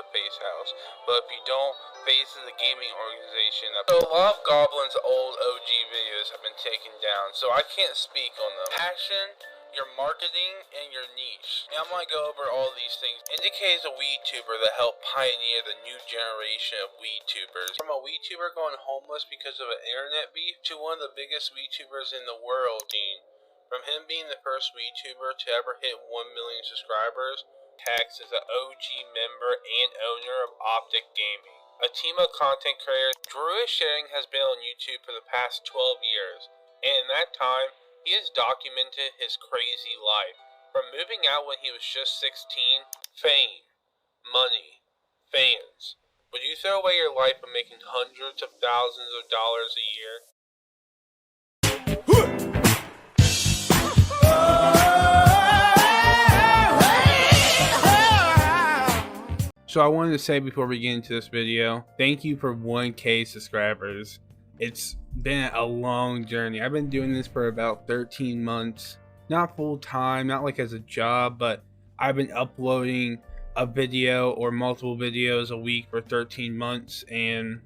the Face House, but if you don't, Face is a gaming organization. So a lot of Goblin's old OG videos have been taken down, so I can't speak on them. Passion, your marketing, and your niche. Now I'm going to go over all these things. Indicate is a WeedTuber that helped pioneer the new generation of WeedTubers. From a WeedTuber going homeless because of an internet beef to one of the biggest WeedTubers in the world. From him being the first WeedTuber to ever hit 1 million subscribers, Hex is an OG member and owner of Optic Gaming, a team of content creators. Drew Sharing has been on YouTube for the past 12 years, and in that time, he has documented his crazy life. From moving out when he was just 16, fame, money, fans. Would you throw away your life of making hundreds of thousands of dollars a year? So I wanted to say before we get into this video, thank you for 1K subscribers. It's been a long journey. I've been doing this for about 13 months. Not full time, not like as a job, but I've been uploading a video or multiple videos a week for 13 months. And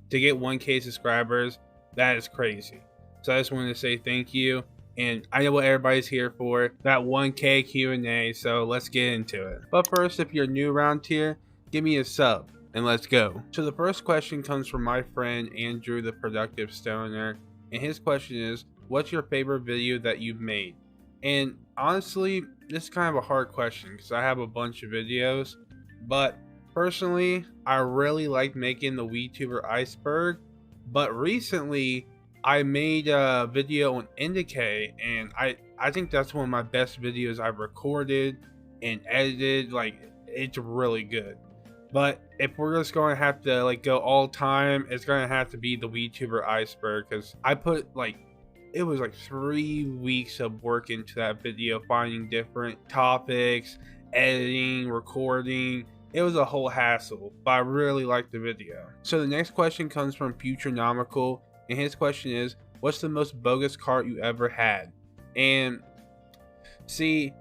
to get 1K subscribers, that is crazy. So I just wanted to say thank you. And I know what everybody's here for, that 1K Q&A, so let's get into it. But first, if you're new around here, give me a sub and let's go. So the first question comes from my friend Andrew the Productive Stoner, and his question is, what's your favorite video that you've made? And honestly, this is kind of a hard question because I have a bunch of videos, but personally, I really like making the WeedTuber Iceberg, but recently I made a video on Indicate, and I think that's one of my best videos I've recorded and edited. Like, it's really good. But if we're just going to have to like go all time, it's going to have to be the WeedTuber Iceberg, because I put it was like 3 weeks of work into that video, finding different topics, editing, recording. It was a whole hassle, but I really liked the video. So the next question comes from Futurenomical, and his question is, what's the most bogus cart you ever had? And see,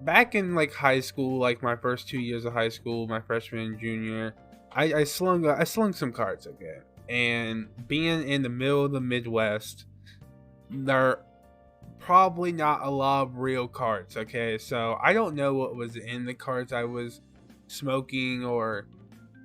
back in like high school, like my first 2 years of high school, my freshman and junior, I slung some carts, okay? And being in the middle of the Midwest, there are probably not a lot of real carts, okay? So I don't know what was in the carts I was smoking or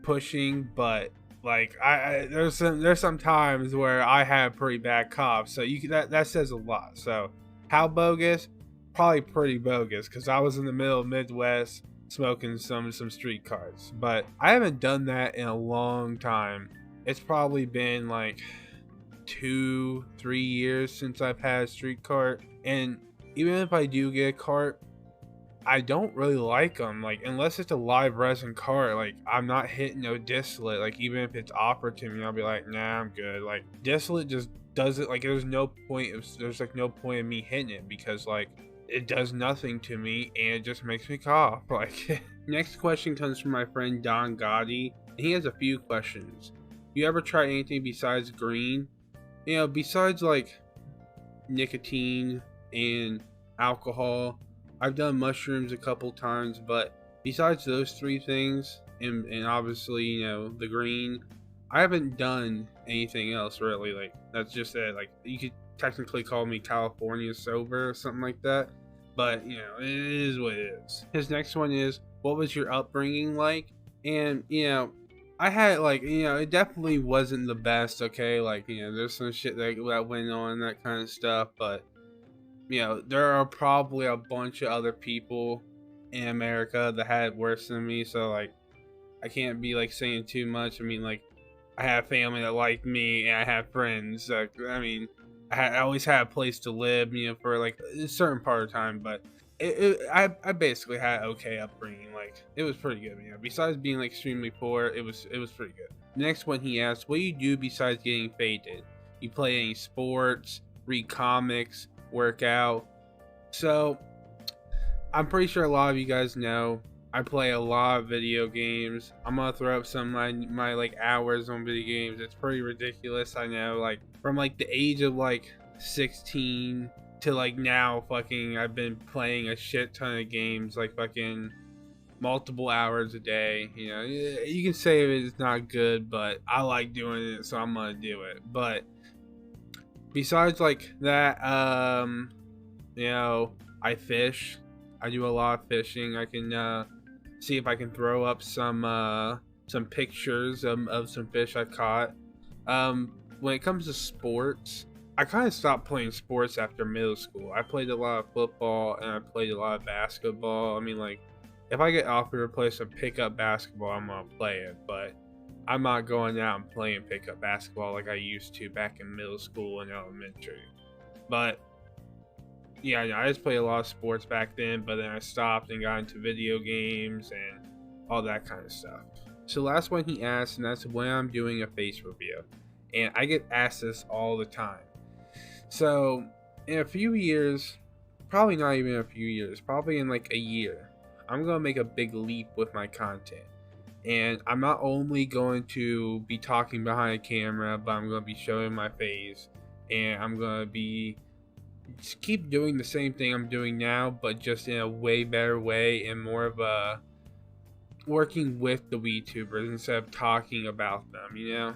pushing, but like there's some times where I have pretty bad coughs, so that says a lot. So how bogus? Probably pretty bogus, because I was in the middle of Midwest smoking some street carts. But I haven't done that in a long time. It's probably been like 2-3 years since I've had a street cart, and even if I do get a cart, I don't really like them. Like, unless it's a live resin cart, like I'm not hitting no distillate. Like, even if it's offered to me, I'll be like, nah, I'm good. Like, distillate just does it. Like, there's no point in me hitting it, because like it does nothing to me and it just makes me cough. Like, next question comes from my friend Don Gotti, and he has a few questions. You ever try anything besides green? You know, besides like nicotine and alcohol, I've done mushrooms a couple times, but besides those 3 things, and obviously, you know, the green, I haven't done anything else really. Like, that's just it. Like, you could technically call me California sober or something like that, but you know, it is what it is. His next one is, what was your upbringing like? And you know, I had like, you know, it definitely wasn't the best, okay? Like, you know, there's some shit that went on, that kind of stuff, but you know, there are probably a bunch of other people in America that had it worse than me, so like I can't be like saying too much. I mean, like, I have family that like me, and I have friends. I mean, I always had a place to live, you know, for like a certain part of time, but I basically had an okay upbringing. Like, it was pretty good, you know. Besides being like extremely poor, it was pretty good. Next one, he asked, what do you do besides getting faded? You play any sports, read comics, work out? So I'm pretty sure a lot of you guys know I play a lot of video games. I'm gonna throw up some of my like hours on video games. It's pretty ridiculous, I know. Like, from like the age of like 16 to like now, fucking I've been playing a shit ton of games. Like, fucking multiple hours a day. You know, you can say it's not good, but I like doing it, so I'm gonna do it. But besides like that, you know, I fish. I do a lot of fishing. I can see if I can throw up some pictures of some fish I caught. When it comes to sports, I kind of stopped playing sports after middle school. I played a lot of football and I played a lot of basketball. I mean, like, if I get offered to play some pickup basketball, I'm gonna play it, but I'm not going out and playing pickup basketball like I used to back in middle school and elementary. But yeah, I just played a lot of sports back then, but then I stopped and got into video games and all that kind of stuff. So last one he asked, and that's when I'm doing a face review. And I get asked this all the time. So in a few years, probably not even a few years, probably in like a year, I'm going to make a big leap with my content. And I'm not only going to be talking behind a camera, but I'm going to be showing my face. And I'm going to be just keep doing the same thing I'm doing now, but just in a way better way and more of a working with the VTubers instead of talking about them, you know?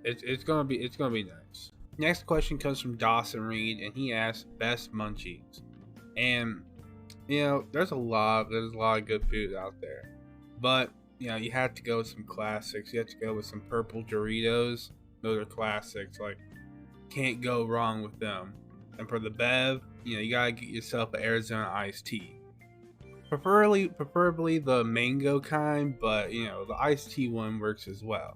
It's gonna be nice. Next question comes from Dawson Reed, and he asks best munchies. And you know, there's a lot of good food out there, but you know, you have to go with some classics. You have to go with some purple Doritos. Those are classics. Like, can't go wrong with them. And for the bev, you know, you gotta get yourself an Arizona iced tea. Preferably the mango kind, but you know, the iced tea one works as well.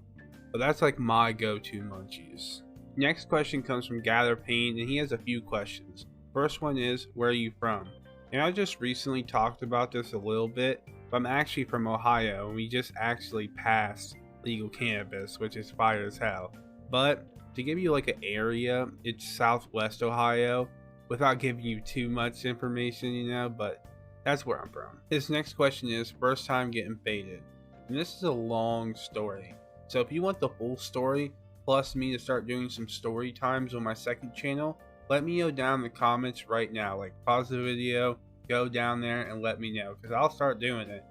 But that's like my go-to munchies. Next question comes from Gather Pain, and he has a few questions. First one is, where are you from? And I just recently talked about this a little bit, but I'm actually from Ohio, and we just actually passed legal cannabis, which is fire as hell. But to give you like an area, it's Southwest Ohio, without giving you too much information, you know, but that's where I'm from. His next question is, first time getting faded. And this is a long story. So if you want the full story, plus me to start doing some story times on my second channel, let me know down in the comments right now. Like, pause the video, go down there and let me know, because I'll start doing it.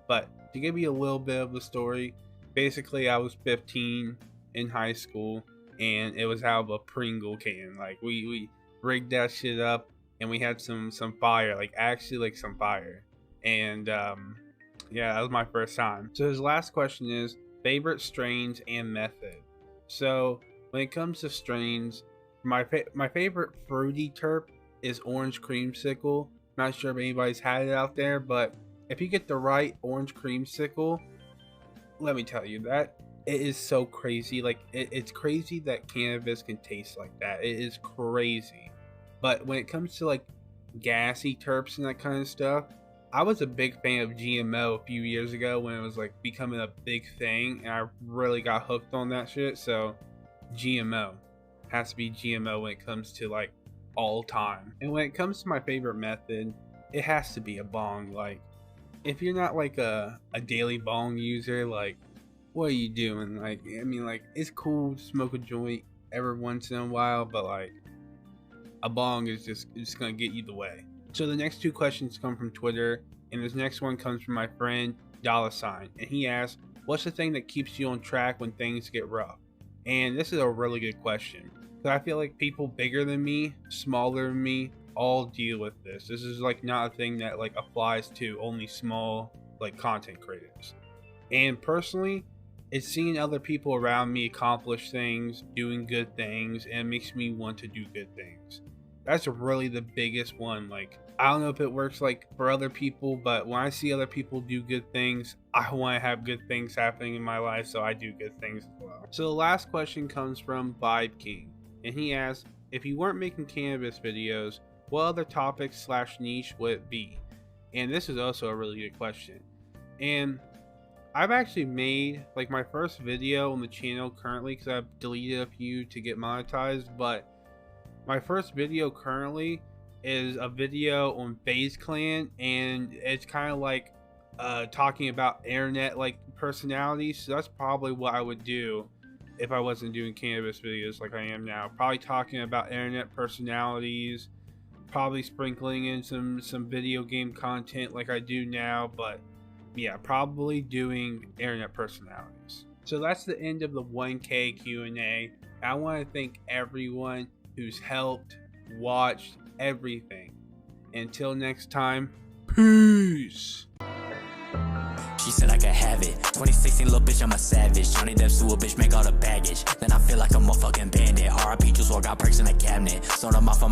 But to give you a little bit of the story, basically I was 15 in high school, and it was out of a Pringle can. Like, we rigged that shit up, and we had some fire, like actually like some fire. And yeah, that was my first time. So his last question is favorite strains and method. So when it comes to strains, my favorite fruity terp is orange creamsicle. Not sure if anybody's had it out there, but if you get the right orange creamsicle, let me tell you that it is so crazy. Like, it's crazy that cannabis can taste like that. It is crazy. But when it comes to like gassy terps and that kind of stuff, I was a big fan of GMO a few years ago when it was like becoming a big thing, and I really got hooked on that shit. So GMO has to be GMO when it comes to like all time. And when it comes to my favorite method, it has to be a bong. Like, if you're not like a daily bong user, like, what are you doing? Like, I mean, like, it's cool to smoke a joint every once in a while, but like, a bong is just gonna get you the way. So the next two questions come from Twitter, and this next one comes from my friend $, and he asks, what's the thing that keeps you on track when things get rough? And this is a really good question, because I feel like people bigger than me, smaller than me, all deal with this. This is like not a thing that like applies to only small like content creators. And personally, it's seeing other people around me accomplish things, doing good things, and it makes me want to do good things. That's really the biggest one. Like, I don't know if it works like for other people, but when I see other people do good things, I want to have good things happening in my life, so I do good things as well. So the last question comes from Vibe King, and he asks, if you weren't making cannabis videos, what other topics / niche would it be? And this is also a really good question. And I've actually made like my first video on the channel currently, because I've deleted a few to get monetized, but my first video currently is a video on FaZe Clan, and it's kind of like talking about internet like personalities. So that's probably what I would do if I wasn't doing cannabis videos like I am now. Probably talking about internet personalities, probably sprinkling in some video game content like I do now, but Yeah, probably doing internet personalities. So that's the end of the 1K Q&A. I want to thank everyone who's helped, watched, everything. Until next time, peace. She said I could have it. 2016 little bitch, I'm a savage. Johnny Depp's to a bitch, make all the baggage. Then I feel like I'm a fucking bandit. RIP, just walk got perks in the cabinet. Sold them off on my